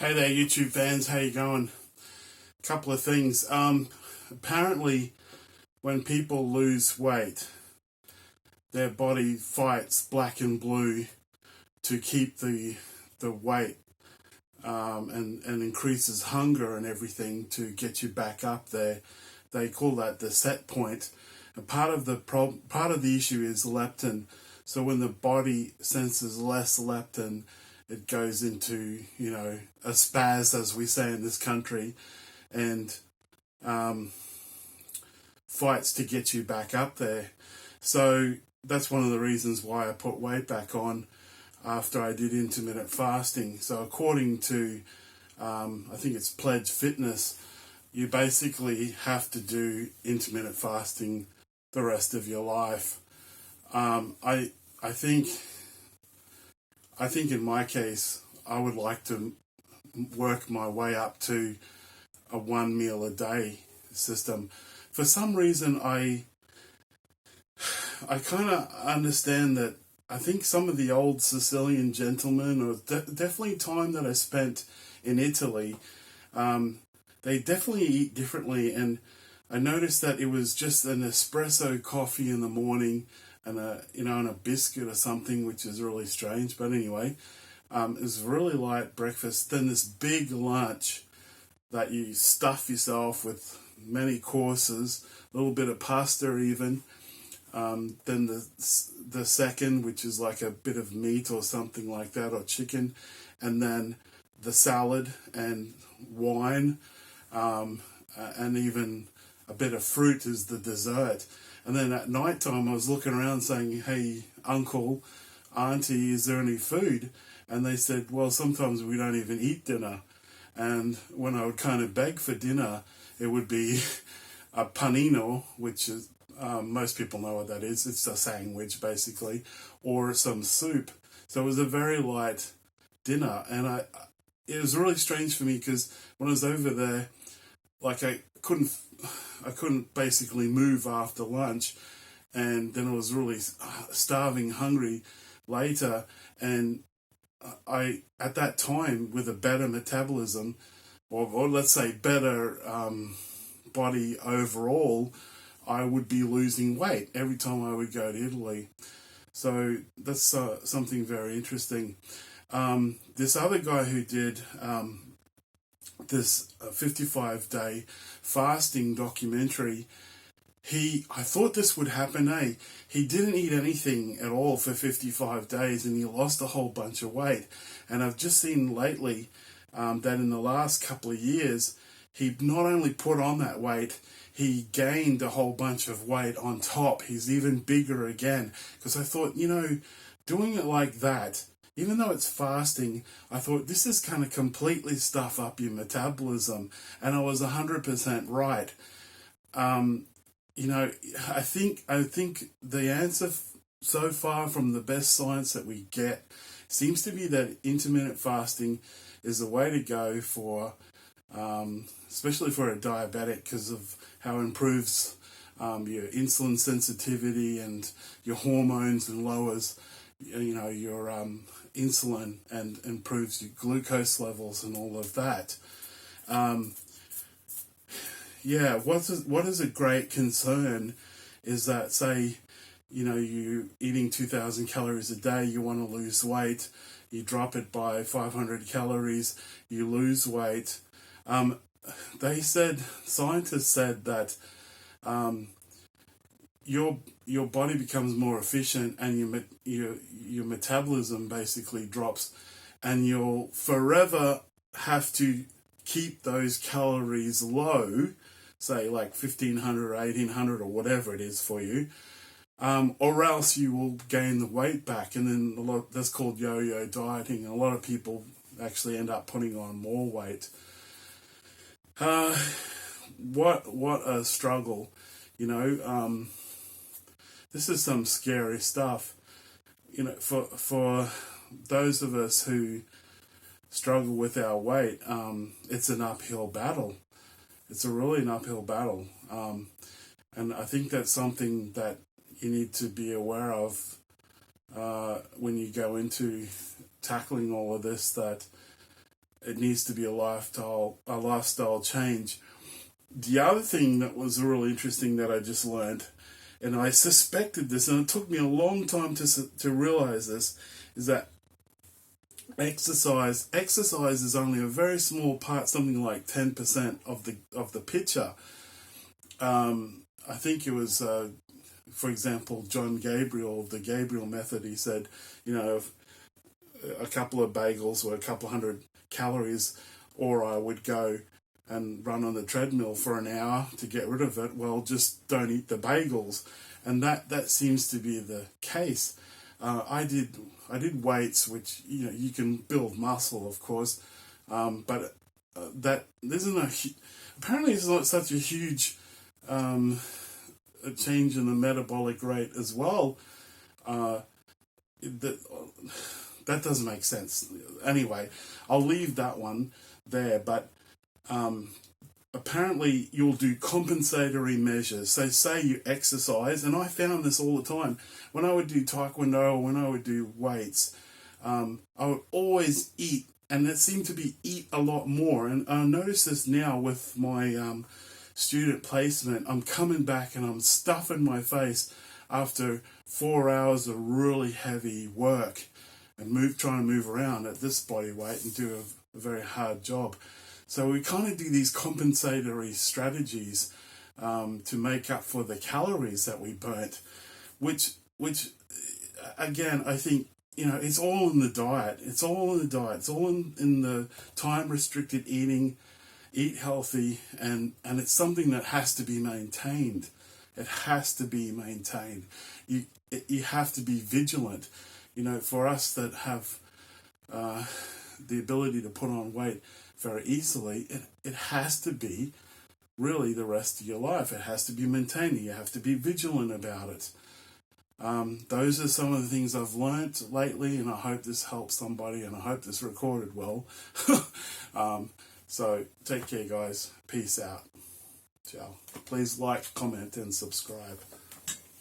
Hey there, YouTube fans. How you going? Couple of things. Apparently, when people lose weight, their body fights black and blue to keep the weight, and increases hunger and everything to get you back up there. They call that the set point. And part of the issue is leptin. So when the body senses less leptin, it goes into, a spaz, as we say in this country, and fights to get you back up there. So that's one of the reasons why I put weight back on after I did intermittent fasting. So according to, I think it's Pledge Fitness, you basically have to do intermittent fasting the rest of your life. I think in my case, I would like to work my way up to a 1 meal a day system. For some reason, I kind of understand that. I think some of the old Sicilian gentlemen, or definitely time that I spent in Italy, they definitely eat differently. And I noticed that it was just an espresso coffee in the morning and a biscuit or something, which is really strange. But anyway, it was really light breakfast. Then this big lunch that you stuff yourself with many courses, a little bit of pasta even. Then the second, which is like a bit of meat or something like that, or chicken, and then the salad and wine, and even a bit of fruit is the dessert. And then at night time, I was looking around saying, "Hey, uncle, auntie, is there any food?" And they said, "Well, sometimes we don't even eat dinner." And when I would kind of beg for dinner, it would be a panino, which is, most people know what that is. It's a sandwich, basically, or some soup. So it was a very light dinner. And it was really strange for me because when I was over there, like I couldn't basically move after lunch, and then I was really starving, hungry later, and I, at that time, with a better metabolism, or let's say better body overall, I would be losing weight every time I would go to Italy. So that's something very interesting. This other guy who did this 55-day fasting documentary, I thought this would happen, eh? He didn't eat anything at all for 55 days and he lost a whole bunch of weight. And I've just seen lately that in the last couple of years, he not only put on that weight, he gained a whole bunch of weight on top. He's even bigger again. Because I thought, doing it like that, even though it's fasting, I thought this is going to completely stuff up your metabolism. And I was 100% right. I think the answer so far from the best science that we get seems to be that intermittent fasting is the way to go for, especially for a diabetic, because of how it improves your insulin sensitivity and your hormones, and lowers your insulin and improves your glucose levels and all of that. What is a great concern is that, say, you're eating 2,000 calories a day, you want to lose weight, you drop it by 500 calories, you lose weight. Scientists said that your body becomes more efficient and your metabolism basically drops, and you'll forever have to keep those calories low, say like 1,500 or 1,800 or whatever it is for you, or else you will gain the weight back. And then that's called yo-yo dieting. A lot of people actually end up putting on more weight. What a struggle, this is some scary stuff, for those of us who struggle with our weight. It's an uphill battle. It's really an uphill battle. And I think that's something that you need to be aware of when you go into tackling all of this, that it needs to be a lifestyle change. The other thing that was really interesting that I just learned, and I suspected this, and it took me a long time to realize this, is that exercise is only a very small part, something like 10% of the picture. I think it was, for example, John Gabriel, the Gabriel method. He said, if a couple of bagels or a couple hundred calories, or I would go and run on the treadmill for an hour to get rid of it. Well, just don't eat the bagels, and that seems to be the case. I did weights, which you can build muscle, of course, but that isn't apparently it's not such a huge a change in the metabolic rate as well. That doesn't make sense. Anyway, I'll leave that one there. But apparently you'll do compensatory measures. So say you exercise, and I found this all the time. When I would do taekwondo or when I would do weights, I would always eat, and it seemed to be eat a lot more. And I notice this now with my student placement. I'm coming back and I'm stuffing my face after 4 hours of really heavy work and trying to move around at this body weight and do a very hard job. So we kind of do these compensatory strategies to make up for the calories that we burnt, which again, I think, it's all in the diet. It's all in the diet. It's all in the time-restricted eating, eat healthy, and it's something that has to be maintained. It has to be maintained. You have to be vigilant. For us that have the ability to put on weight very easily, it has to be really the rest of your life. It has to be maintained. You have to be vigilant about it. Those are some of the things I've learnt lately, and I hope this helps somebody, and I hope this recorded well. So take care, guys. Peace out. Ciao. Please like, comment, and subscribe.